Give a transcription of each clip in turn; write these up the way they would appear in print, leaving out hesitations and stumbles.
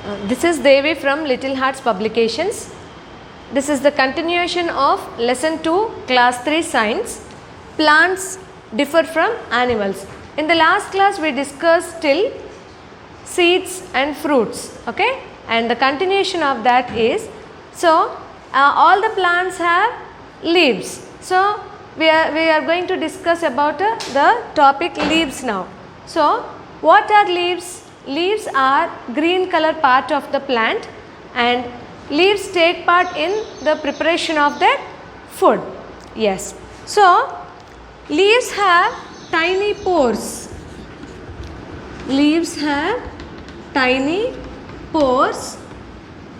This is Devi from Little Hearts Publications. This is the continuation of lesson 2 class 3 science. Plants differ from animals. In the last class we discussed till seeds and fruits, okay, and the continuation of that is, so all the plants have leaves. So we are going to discuss about the topic leaves now. So what are leaves? Leaves are green color part of the plant, and leaves take part in the preparation of their food. Yes. So leaves have tiny pores. Leaves have tiny pores.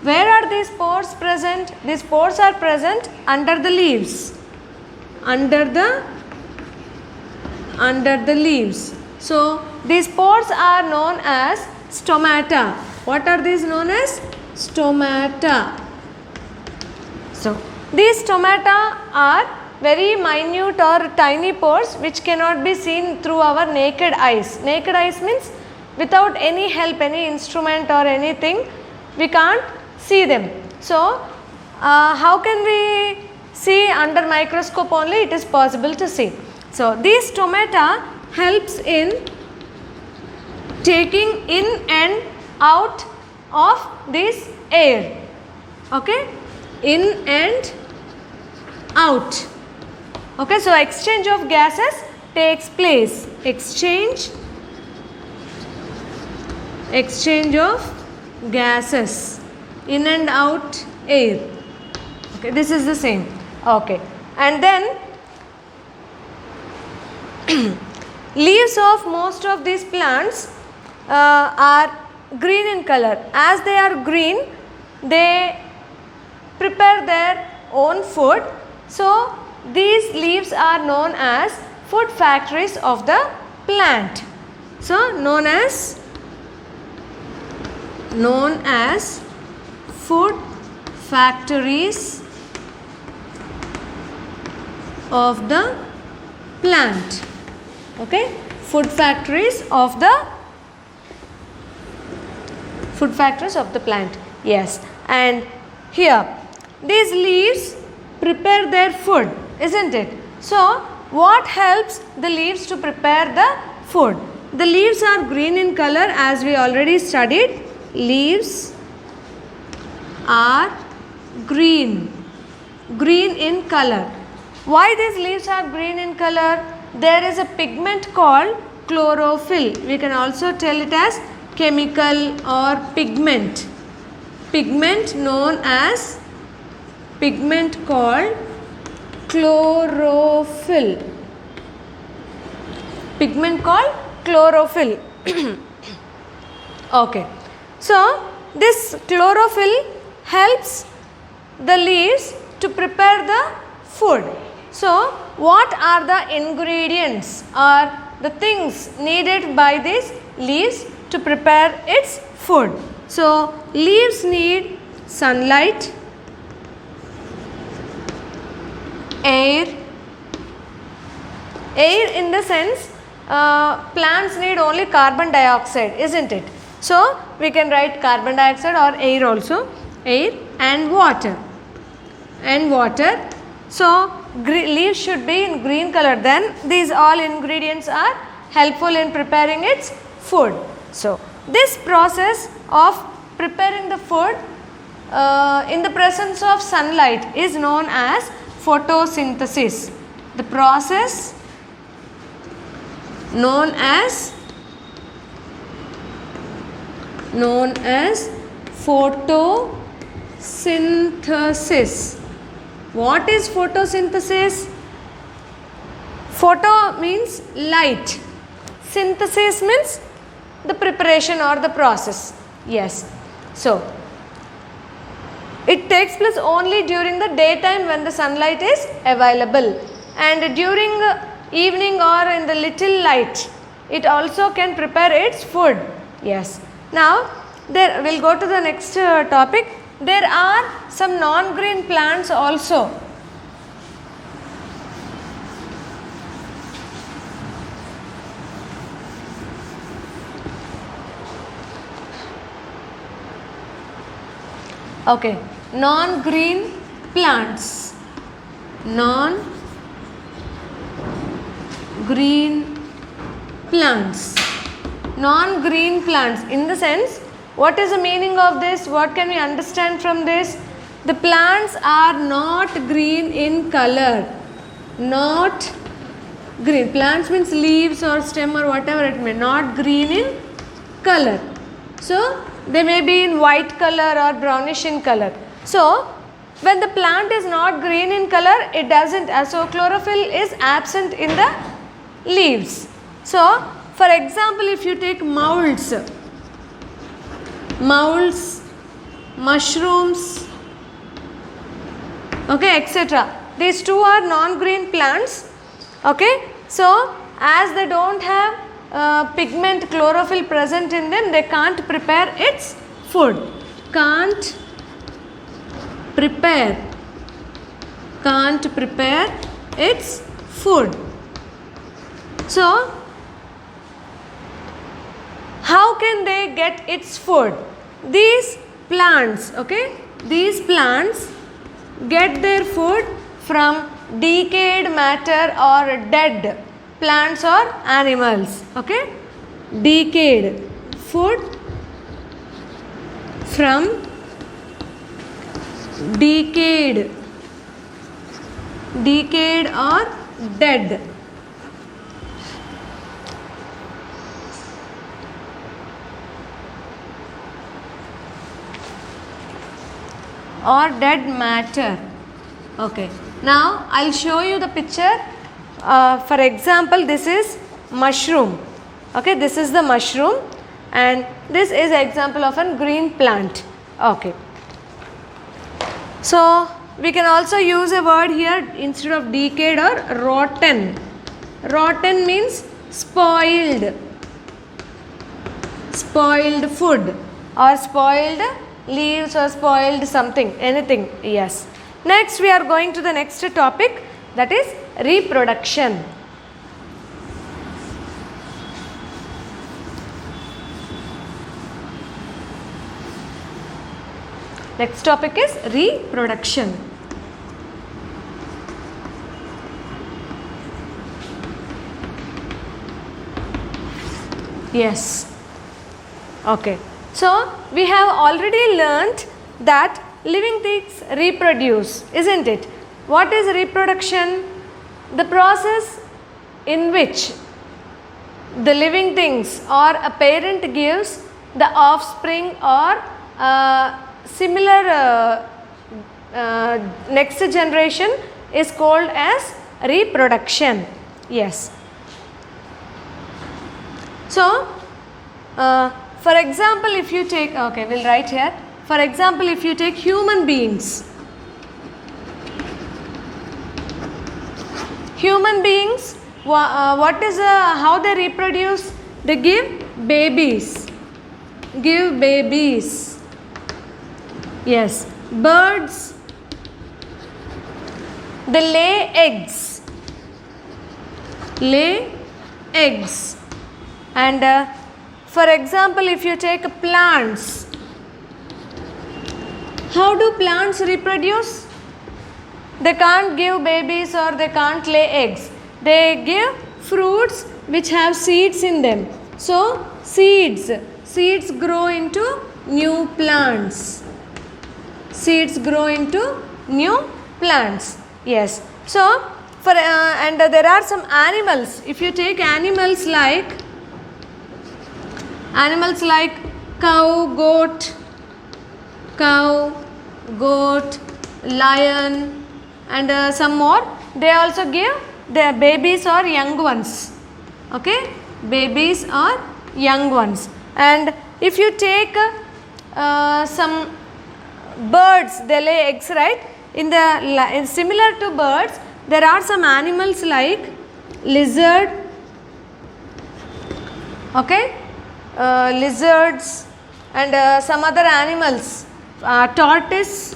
Where are these pores present? These pores are present under the leaves. Under the leaves. So these pores are known as stomata. What are these known as? Stomata. So these stomata are very minute or tiny pores which cannot be seen through our naked eyes. Naked eyes means without any help, any instrument or anything, we can't see them. So how can we see under microscope only? It is possible to see. So these stomata helps in taking in and out of this air, okay, in and out, okay. So exchange of gases takes place. Exchange of gases, in and out air, okay, this is the same, okay. And then leaves of most of these plants are green in color. As they are green, they prepare their own food. So these leaves are known as food factories of the plant. So known as food factories of the plant, okay, food factories of the plant. Yes. And here these leaves prepare their food, isn't it? So what helps the leaves to prepare the food? The leaves are green in color, as we already studied. Leaves are green in color. Why these leaves are green in color? There is a pigment called chlorophyll. We can also tell it as chemical or pigment. Pigment known as pigment called chlorophyll. Pigment called chlorophyll. Okay. So this chlorophyll helps the leaves to prepare the food. So what are the ingredients or the things needed by these leaves to prepare its food? So leaves need sunlight, air in the sense plants need only carbon dioxide, isn't it? So we can write carbon dioxide or air also, air and water. So leaves should be in green color, then these all ingredients are helpful in preparing its food. So this process of preparing the food in the presence of sunlight is known as photosynthesis. The process known as photosynthesis. What is photosynthesis? Photo means light. Synthesis means the preparation or the process. Yes. So it takes place only during the daytime when the sunlight is available, and during evening or in the little light it also can prepare its food. Yes. Now there we'll go to the next topic. There are some non-green plants also. Okay, non-green plants. Non-green plants. Non-green plants, in the sense, what is the meaning of this? What can we understand from this? The plants are not green in color. Not green. Plants means leaves or stem or whatever it may. Not green in color. So they may be in white color or brownish in color. So when the plant is not green in color, it doesn't. So chlorophyll is absent in the leaves. So for example, if you take molds, mushrooms, okay, etc. These two are non-green plants. Okay, so as they don't have pigment chlorophyll present in them, they can't prepare its food. Can't prepare its food. So how can they get its food? These plants, okay, these plants get their food from decayed matter or dead plants or animals. Okay, decayed food from decayed or dead. Or dead matter. Okay, now I'll show you the picture. For example, this is mushroom. Okay, this is the mushroom, and this is an example of a green plant. Okay, so we can also use a word here instead of decayed or rotten. Rotten means spoiled food or spoiled leaves or spoiled something, anything. Yes. Next we are going to the next topic, that is reproduction. Next topic is reproduction. Yes. Okay. So we have already learnt that living things reproduce, isn't it? What is reproduction? The process in which the living things or a parent gives the offspring or similar next generation is called as reproduction. Yes. So for example, if you take, okay, we'll write here. For example, if you take human beings, what is how they reproduce? They give babies. Yes. Birds, they lay eggs. And for example, if you take plants, how do plants reproduce? They can't give babies or they can't lay eggs. They give fruits which have seeds in them. So seeds grow into new plants. Yes. So for and there are some animals. If you take animals like cow, goat, lion, and some more, they also give their babies or young ones. Okay, babies or young ones. And if you take some birds, they lay eggs, right? Similar to birds, there are some animals like lizard, okay, lizards, and some other animals, tortoise.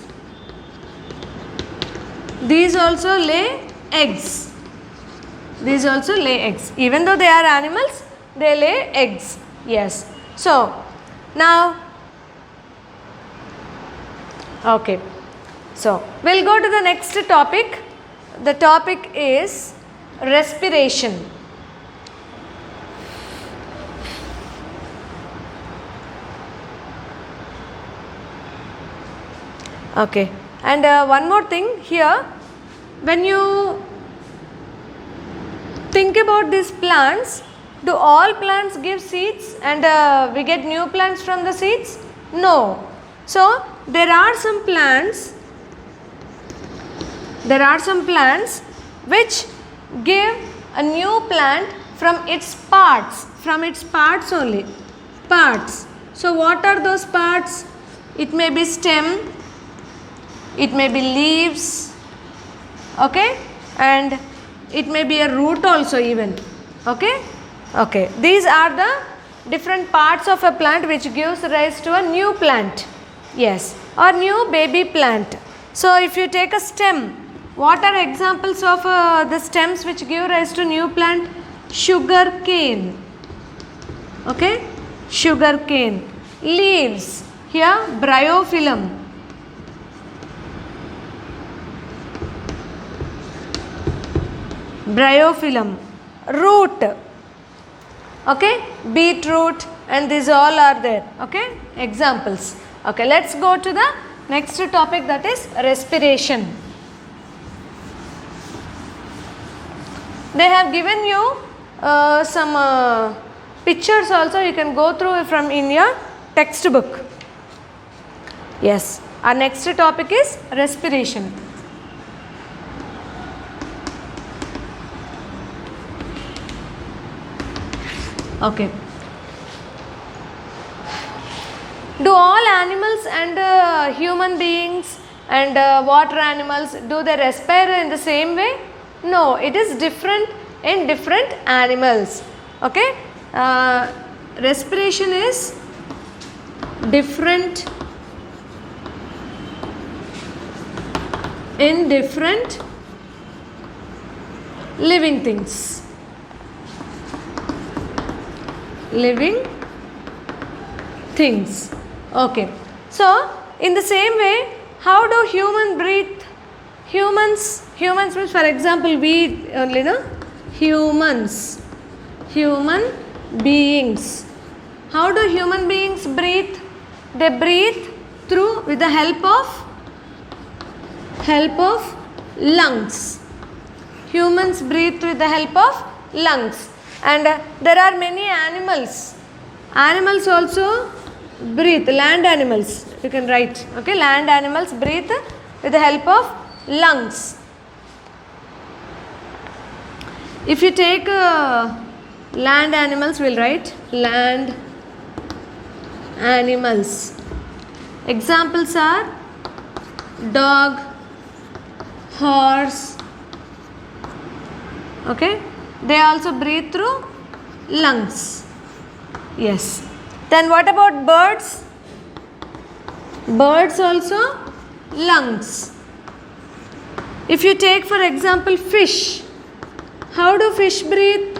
These also lay eggs. Even though they are animals, they lay eggs. Yes. So now Okay. So, we'll go to the next topic. The topic is respiration. Okay. And one more thing here, when you think about these plants, do all plants give seeds and we get new plants from the seeds? No. So, there are some plants which give a new plant from its parts only, parts. So, what are those parts? It may be stem, it may be leaves, okay, and it may be a root also even, okay. Okay, these are the different parts of a plant which gives rise to a new plant, yes, or new baby plant. So, if you take a stem, what are examples of the stems which give rise to new plant? Sugar cane, okay, sugar cane. Leaves, here bryophyllum, bryophyllum. Root, okay, beetroot, and these all are there, okay, examples. Okay, let's go to the next topic, that is respiration. They have given you some pictures also, you can go through from in your textbook. Yes, our next topic is respiration. Okay. Do all animals and human beings and water animals, do they respire in the same way? No, it is different in different animals. Okay. Respiration is different in different living things. Living things. Okay. So, in the same way, how do human breathe? Humans means, for example, we only know humans, human beings. How do human beings breathe? They breathe through with the help of lungs. Humans breathe with the help of lungs. And there are many animals. Animals also breathe. Land animals, you can write. Okay, land animals breathe with the help of lungs. If you take land animals, we'll write land animals. Examples are dog, horse. Okay. They also breathe through lungs. Yes. Then what about birds? Birds also lungs. If you take for example fish, how do fish breathe?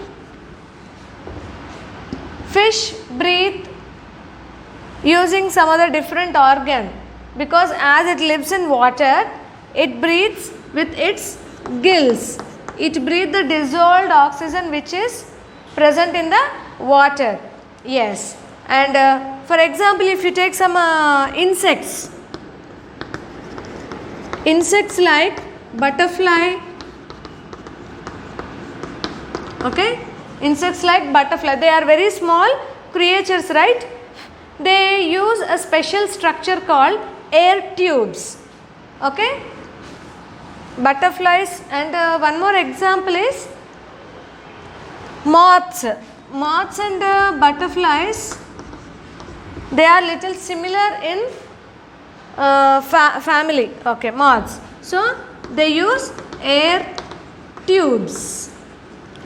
Fish breathe using some other different organ, because as it lives in water, it breathes with its gills. It breathes the dissolved oxygen which is present in the water. Yes. And for example, if you take some insects like butterfly, okay, insects like butterfly, they are very small creatures, right? They use a special structure called air tubes, okay, butterflies. And one more example is moths. Moths and butterflies, they are little similar in family, okay, moths. So they use air tubes.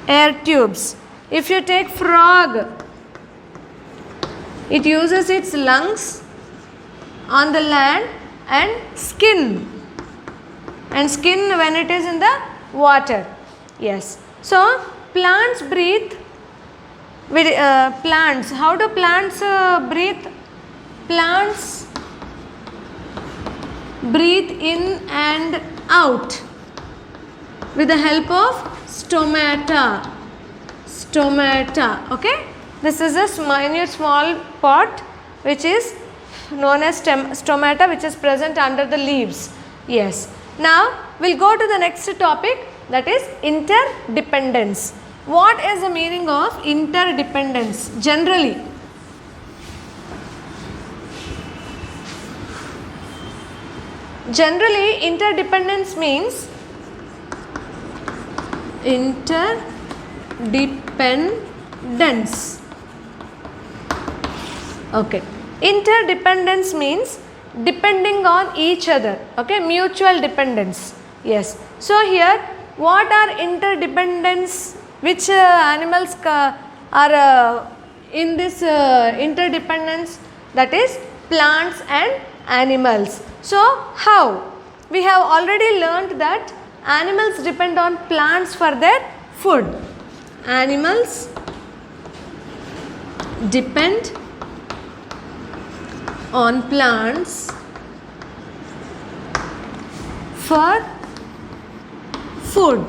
Air tubes. If you take frog, it uses its lungs on the land and skin when it is in the water. Yes. So plants breathe with plants. How do plants breathe? Plants breathe in and out with the help of stomata. Stomata. Okay. This is a minute small part which is known as stomata, which is present under the leaves. Yes. Now we'll go to the next topic, that is interdependence. What is the meaning of interdependence generally? Generally, interdependence means interdependence. Okay. Interdependence means depending on each other. Okay. Mutual dependence. Yes. So here, what are interdependence? Which animals are in this interdependence? That is plants and animals. So how? We have already learned that animals depend on plants for their food. Animals depend on plants for food.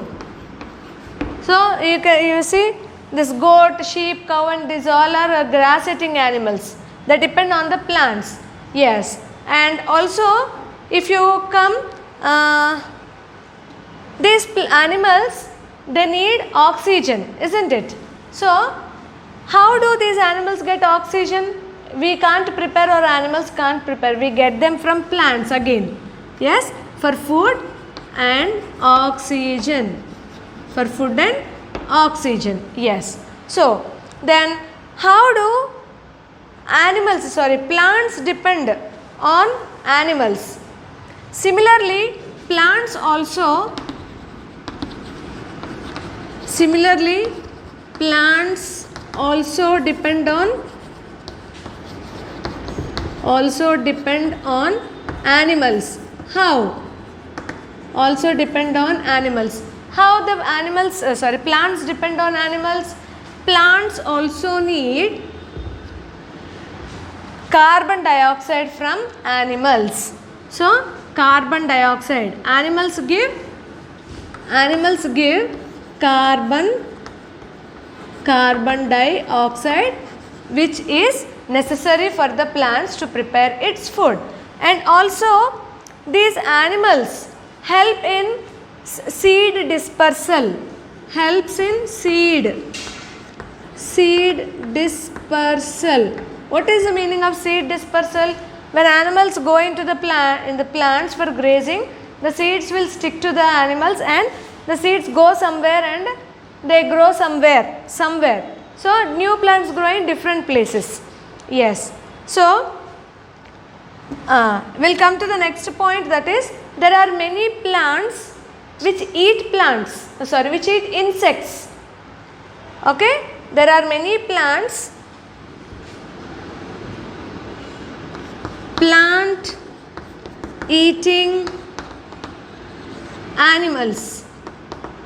So you see this goat, sheep, cow and these all are grass eating animals. They depend on the plants. Yes. And also if you come, these animals, they need oxygen, isn't it? So how do these animals get oxygen? We can't prepare, or animals can't prepare. We get them from plants again. Yes, for food and oxygen. For food and oxygen. Yes. So then how do plants depend on animals? Similarly, plants also depend on animals. How? Also depend on animals. How the plants depend on animals? Plants also need carbon dioxide from animals. So carbon dioxide, animals give carbon dioxide, which is necessary for the plants to prepare its food. And also these animals help in seed dispersal. Helps in seed dispersal. What is the meaning of seed dispersal? When animals go into the plants for grazing, the seeds will stick to the animals and the seeds go somewhere and they grow somewhere. So new plants grow in different places. Yes. So we'll come to the next point, that is there are many plants which eat insects. Okay. There are many plants, plant eating animals.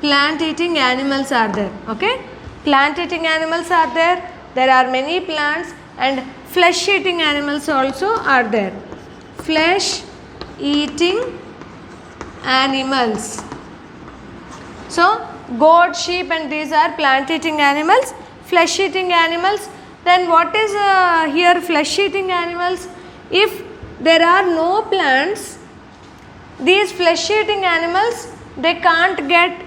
Plant eating animals are there. Okay. Plant eating animals are there. There are many plants, and flesh eating animals also are there. Flesh eating animals. So goat, sheep and these are plant eating animals. Flesh eating animals. Then what is here flesh eating animals? If there are no plants, these flesh eating animals, they can't get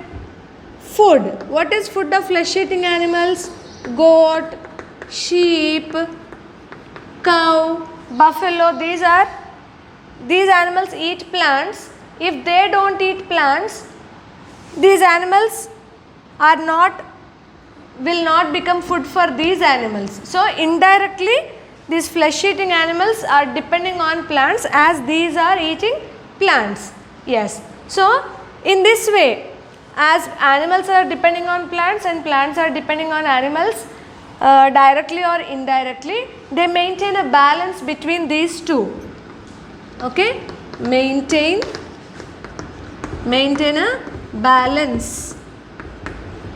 food. What is food of flesh eating animals? Goat, sheep, cow, buffalo, these animals eat plants. If they don't eat plants, these animals will not become food for these animals. So indirectly these flesh eating animals are depending on plants, as these are eating plants. Yes. So in this way, as animals are depending on plants and plants are depending on animals, directly or indirectly, they maintain a balance between these two. Okay. Maintain a balance.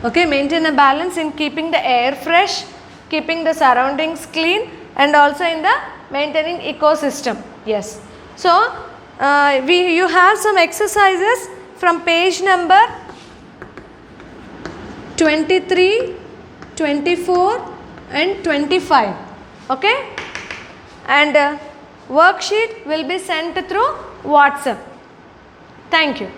Okay. Maintain a balance in keeping the air fresh, keeping the surroundings clean, and also in the maintaining ecosystem. Yes. So you have some exercises from page number 23, 24 and 25. Okay, and worksheet will be sent through WhatsApp. Thank you.